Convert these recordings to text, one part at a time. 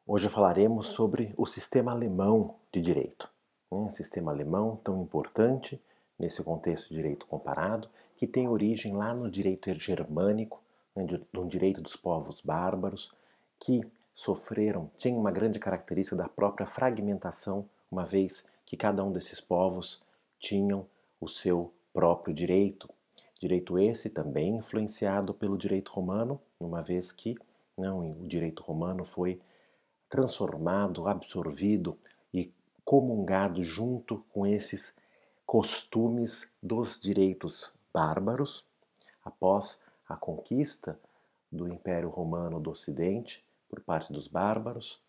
Hoje falaremos sobre o sistema alemão de direito, né? Sistema alemão tão importante nesse contexto de direito comparado, que tem origem lá no direito germânico, né, do direito dos povos bárbaros, que tinha uma grande característica da própria fragmentação, uma vez que cada um desses povos tinham o seu próprio direito. Direito esse também influenciado pelo direito romano, uma vez que o direito romano foi transformado, absorvido e comungado junto com esses costumes dos direitos bárbaros após a conquista do Império Romano do Ocidente por parte dos bárbaros,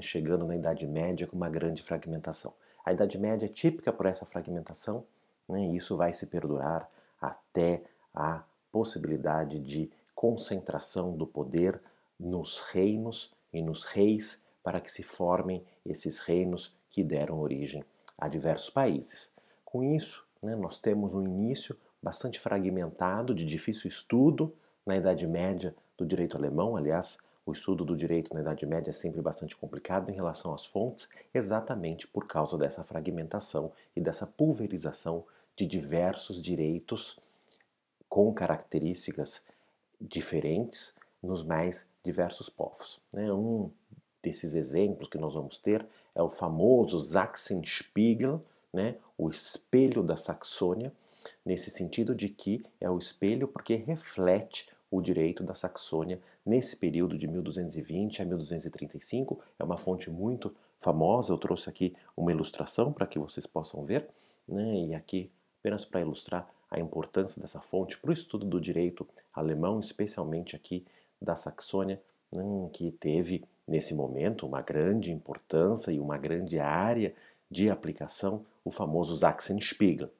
chegando na Idade Média com uma grande fragmentação. A Idade Média é típica por essa fragmentação, né, e isso vai se perdurar até a possibilidade de concentração do poder nos reinos e nos reis para que se formem esses reinos que deram origem a diversos países. Com isso, né, nós temos um início bastante fragmentado, de difícil estudo na Idade Média do direito alemão. Aliás, o estudo do direito na Idade Média é sempre bastante complicado em relação às fontes, exatamente por causa dessa fragmentação e dessa pulverização de diversos direitos com características diferentes nos mais diversos povos. Um desses exemplos que nós vamos ter é o famoso Sachsenspiegel, né, o espelho da Saxônia, nesse sentido de que é o espelho porque reflete o direito da Saxônia nesse período de 1220 a 1235. É uma fonte muito famosa, eu trouxe aqui uma ilustração para que vocês possam ver, né, e aqui apenas para ilustrar a importância dessa fonte para o estudo do direito alemão, especialmente aqui da Saxônia, que teve nesse momento uma grande importância e uma grande área de aplicação, o famoso Sachsenspiegel.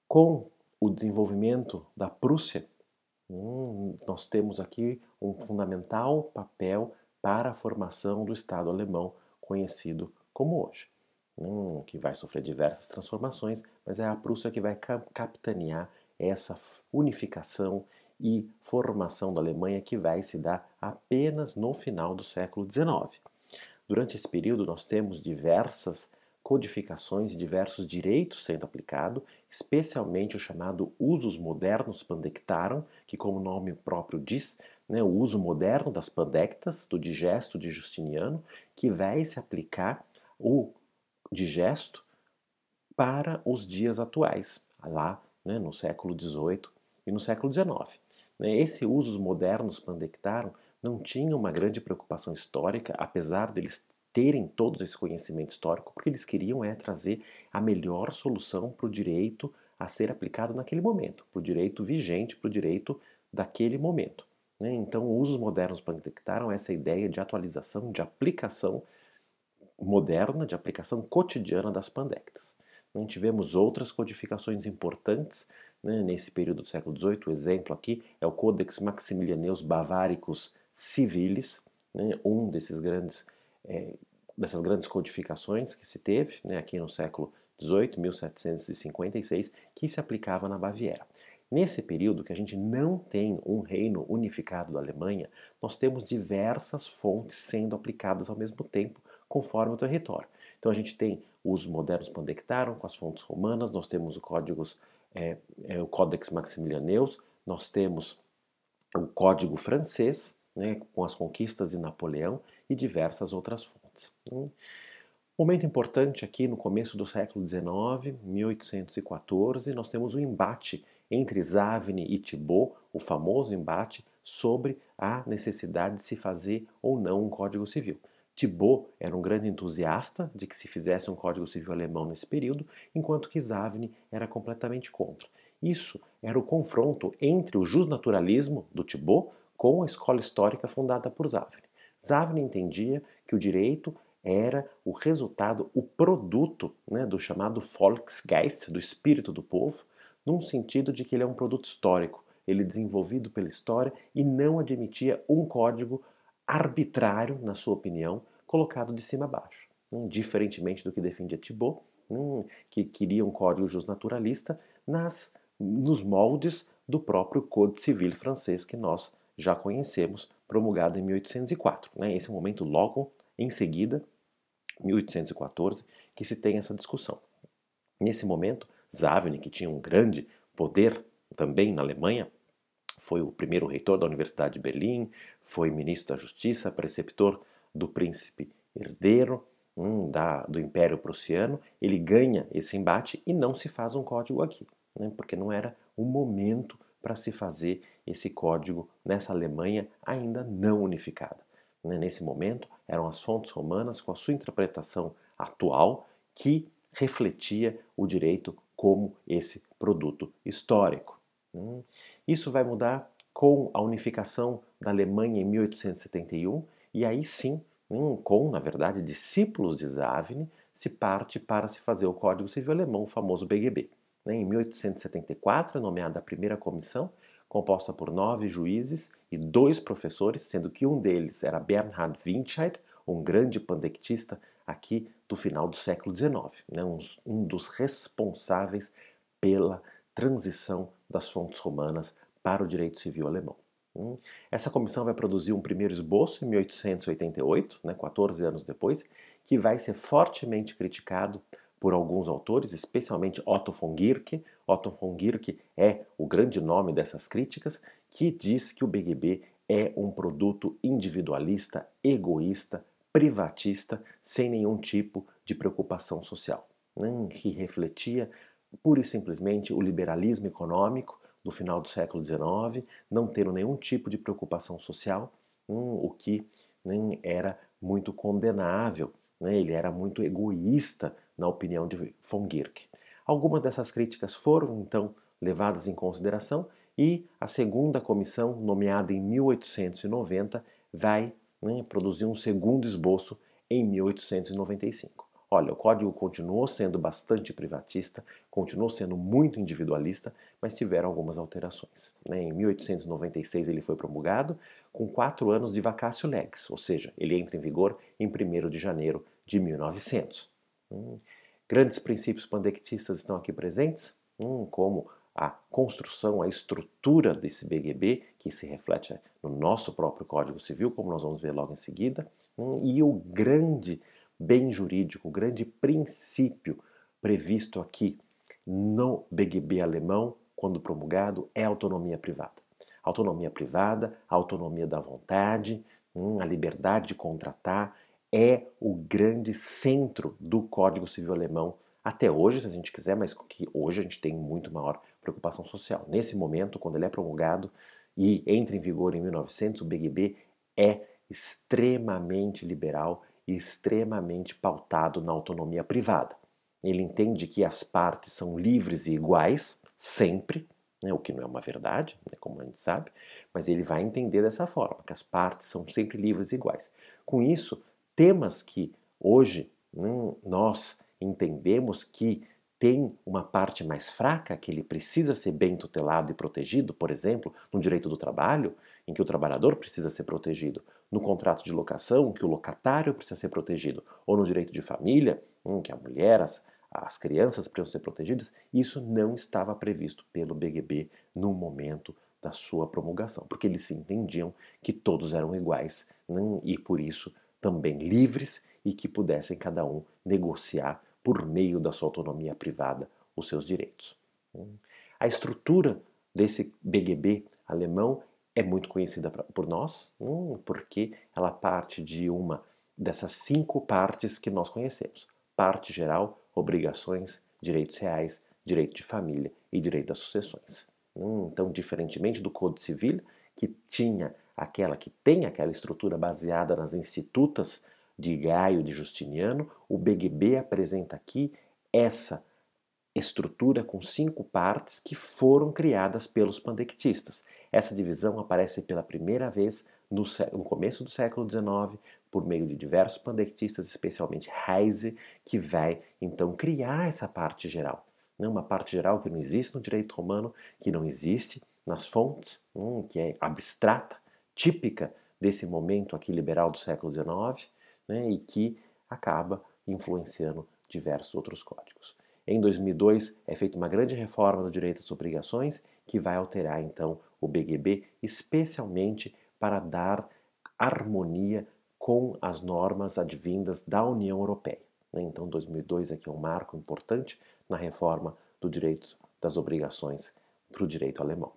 Com o desenvolvimento da Prússia, nós temos aqui um fundamental papel para a formação do Estado alemão, conhecido como hoje, que vai sofrer diversas transformações, mas é a Prússia que vai capitanear essa unificação e formação da Alemanha que vai se dar apenas no final do século XIX. Durante esse período, nós temos diversas codificações, diversos direitos sendo aplicados, especialmente o chamado usus modernos pandectarum, que, como o nome próprio diz, né, o uso moderno das pandectas, do digesto de Justiniano, que vai se aplicar o digesto para os dias atuais, lá, né, no século XVIII e no século XIX. Esse usos modernos pandectarum não tinha uma grande preocupação histórica, apesar deles terem todo esse conhecimento histórico, porque eles queriam trazer a melhor solução para o direito a ser aplicado naquele momento, para o direito vigente, para o direito daquele momento. Então, usos modernos pandectarum essa ideia de atualização, de aplicação moderna, de aplicação cotidiana das pandectas. Tivemos outras codificações importantes, né, nesse período do século XVIII. O exemplo aqui é o Codex Maximilianeus Bavaricus Civilis, né, dessas grandes codificações que se teve, né, aqui no século XVIII, 1756, que se aplicava na Baviera. Nesse período que a gente não tem um reino unificado da Alemanha, nós temos diversas fontes sendo aplicadas ao mesmo tempo, conforme o território. Então a gente tem os modernos pandectarum com as fontes romanas, nós temos o Codex Maximilianeus, nós temos o Código Francês, né, com as conquistas de Napoleão e diversas outras fontes. Momento importante aqui no começo do século XIX, 1814, nós temos um embate entre Savigny e Thibaut, o famoso embate sobre a necessidade de se fazer ou não um Código Civil. Thibaut era um grande entusiasta de que se fizesse um Código Civil alemão nesse período, enquanto que Savigny era completamente contra. Isso era o confronto entre o justnaturalismo do Thibaut com a escola histórica fundada por Savigny. Savigny entendia que o direito era o resultado, o produto, né, do chamado Volksgeist, do espírito do povo, num sentido de que ele é um produto histórico, ele é desenvolvido pela história e não admitia um código arbitrário, na sua opinião, colocado de cima a baixo. Diferentemente do que defendia Thibaut, que queria um código justnaturalista nos moldes do próprio Código Civil francês que nós já conhecemos promulgado em 1804. Né? Esse é o momento logo em seguida, 1814, que se tem essa discussão. Nesse momento, Savigny, que tinha um grande poder também na Alemanha, foi o primeiro reitor da Universidade de Berlim, foi ministro da Justiça, preceptor do príncipe herdeiro do Império Prussiano. Ele ganha esse embate e não se faz um código aqui, né, porque não era o momento para se fazer esse código nessa Alemanha ainda não unificada. Nesse momento, eram as fontes romanas com a sua interpretação atual que refletia o direito como esse produto histórico. Isso vai mudar com a unificação da Alemanha em 1871 e aí sim, com, na verdade, discípulos de Savigny, se parte para se fazer o Código Civil Alemão, o famoso BGB. Em 1874 é nomeada a primeira comissão, composta por 9 juízes e 2 professores, sendo que um deles era Bernhard Windscheid, um grande pandectista aqui do final do século XIX, um dos responsáveis pela transição das fontes romanas para o direito civil alemão. Essa comissão vai produzir um primeiro esboço em 1888, 14 anos depois, que vai ser fortemente criticado por alguns autores, especialmente Otto von Guericke. Otto von Guericke é o grande nome dessas críticas, que diz que o BGB é um produto individualista, egoísta, privatista, sem nenhum tipo de preocupação social, que refletia pura e simplesmente o liberalismo econômico do final do século XIX, não tendo nenhum tipo de preocupação social, o que era muito condenável. Ele era muito egoísta, na opinião de von Guericke. Algumas dessas críticas foram, então, levadas em consideração e a segunda comissão, nomeada em 1890, vai produzir um segundo esboço em 1895. Olha, o código continuou sendo bastante privatista, continuou sendo muito individualista, mas tiveram algumas alterações. Em 1896 ele foi promulgado com 4 anos de vacatio legis, ou seja, ele entra em vigor em 1º de janeiro de 1900. Grandes princípios pandectistas estão aqui presentes, como a construção, a estrutura desse BGB, que se reflete no nosso próprio Código Civil, como nós vamos ver logo em seguida, e o grande bem jurídico, o grande princípio previsto aqui no BGB alemão, quando promulgado, é a autonomia privada. Autonomia privada, a autonomia da vontade, a liberdade de contratar é o grande centro do Código Civil alemão até hoje, se a gente quiser, mas que hoje a gente tem muito maior preocupação social. Nesse momento, quando ele é promulgado e entra em vigor em 1900, o BGB é extremamente liberal e extremamente pautado na autonomia privada. Ele entende que as partes são livres e iguais, sempre, o que não é uma verdade, como a gente sabe, mas ele vai entender dessa forma, que as partes são sempre livres e iguais. Com isso, temas que hoje nós entendemos que tem uma parte mais fraca, que ele precisa ser bem tutelado e protegido, por exemplo, no direito do trabalho, em que o trabalhador precisa ser protegido, no contrato de locação, que o locatário precisa ser protegido, ou no direito de família, que a mulher, as crianças precisam ser protegidas, isso não estava previsto pelo BGB no momento da sua promulgação, porque eles se entendiam que todos eram iguais e, por isso, também livres e que pudessem cada um negociar por meio da sua autonomia privada os seus direitos. A estrutura desse BGB alemão é muito conhecida por nós, porque ela parte de uma dessas 5 partes que nós conhecemos. Parte geral, obrigações, direitos reais, direito de família e direito das sucessões. Então, diferentemente do Código Civil, que tem aquela estrutura baseada nas institutas de Gaio de Justiniano, o BGB apresenta aqui essa estrutura com 5 partes que foram criadas pelos pandectistas. Essa divisão aparece pela primeira vez no começo do século XIX, por meio de diversos pandectistas, especialmente Heise, que vai então criar essa parte geral. Uma parte geral que não existe no direito romano, que não existe nas fontes, que é abstrata, típica desse momento aqui liberal do século XIX, e que acaba influenciando diversos outros códigos. Em 2002 é feita uma grande reforma do direito às obrigações que vai alterar então o BGB, especialmente para dar harmonia com as normas advindas da União Europeia. Então, 2002 aqui é um marco importante na reforma do direito das obrigações para o direito alemão.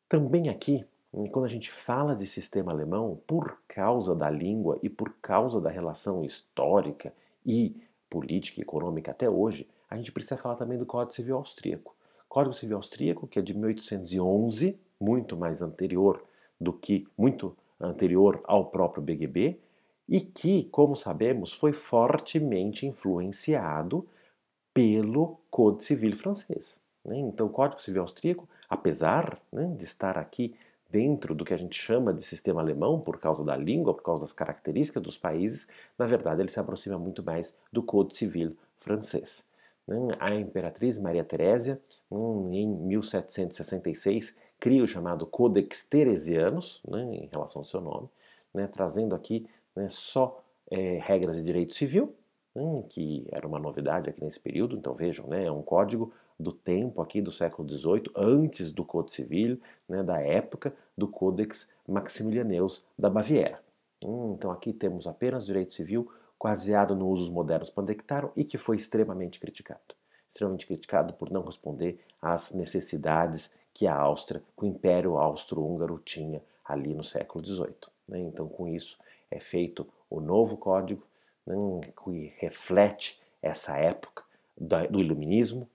Também aqui, quando a gente fala de sistema alemão, por causa da língua e por causa da relação histórica e política e econômica até hoje, a gente precisa falar também do Código Civil Austríaco. Código Civil Austríaco, que é de 1811, muito anterior ao próprio BGB, e que, como sabemos, foi fortemente influenciado pelo Código Civil francês. Então, o Código Civil Austríaco, apesar de estar aqui dentro do que a gente chama de sistema alemão, por causa da língua, por causa das características dos países, na verdade ele se aproxima muito mais do Código Civil francês. A imperatriz Maria Terésia, em 1766, cria o chamado Codex Teresianus, em relação ao seu nome, trazendo aqui só regras de direito civil, que era uma novidade aqui nesse período. Então vejam, é um código do tempo aqui do século XVIII, antes do Código Civil, da época do Codex Maximilianeus da Baviera. Então aqui temos apenas direito civil baseado no usos modernos pandectaram e que foi extremamente criticado por não responder às necessidades que a Áustria, que o Império Austro-Húngaro tinha ali no século XVIII. Então com isso é feito o novo código, que reflete essa época do Iluminismo,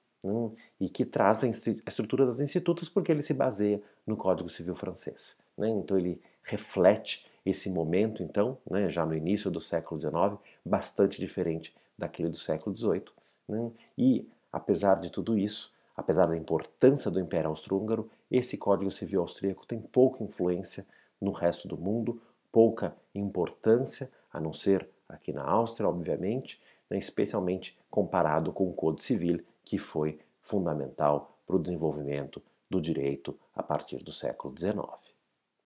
e que traz a estrutura das institutas porque ele se baseia no Código Civil francês. Então ele reflete esse momento, então, já no início do século XIX, bastante diferente daquele do século XVIII. E, apesar de tudo isso, apesar da importância do Império Austro-Húngaro, esse Código Civil austríaco tem pouca influência no resto do mundo, pouca importância, a não ser aqui na Áustria, obviamente, especialmente comparado com o Código Civil, que foi fundamental para o desenvolvimento do direito a partir do século XIX.